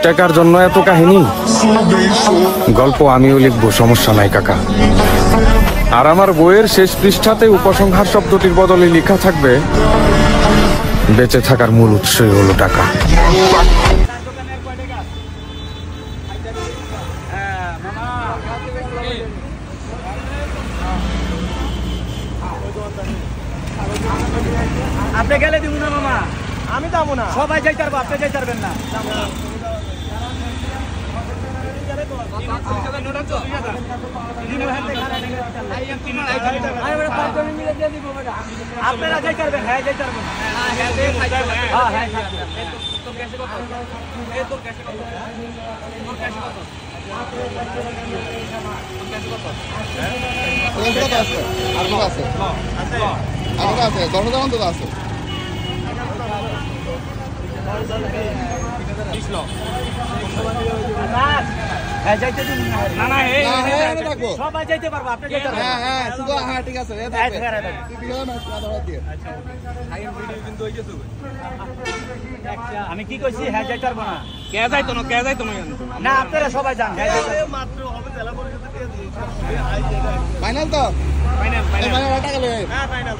টাকার জন্য এত কাহিনী। গল্প আমিও লিখবো, সমস্যা নাই কাকা। আর আমার বইয়ের শেষ পৃষ্ঠাতে উপসংহার শব্দটির বদলে লেখা থাকবে, বেঁচে থাকার মূল উৎসই হলো টাকা। আপনি গেলে দিব না মামা, আমি যাবো না, সবাই যাইতে পারবো, আপনি যাইতে পারবেন না। আপনারা যাইতে পারবেন, হ্যাঁ যাইতে পারবেন। সবাই যাইতে পারবো, আপনি যাইতে পারবেন। হ্যাঁ ঠিক আছে। আমি কি কইছি, হ্যাঁ যাইতে পারবো না। কে যাইতো না না, আপনারা সবাই যান। মাত্র হবে জেলা পরিষদের ফাইনাল তো, ফাইনাল টাকা লই। হ্যাঁ ফাইনাল।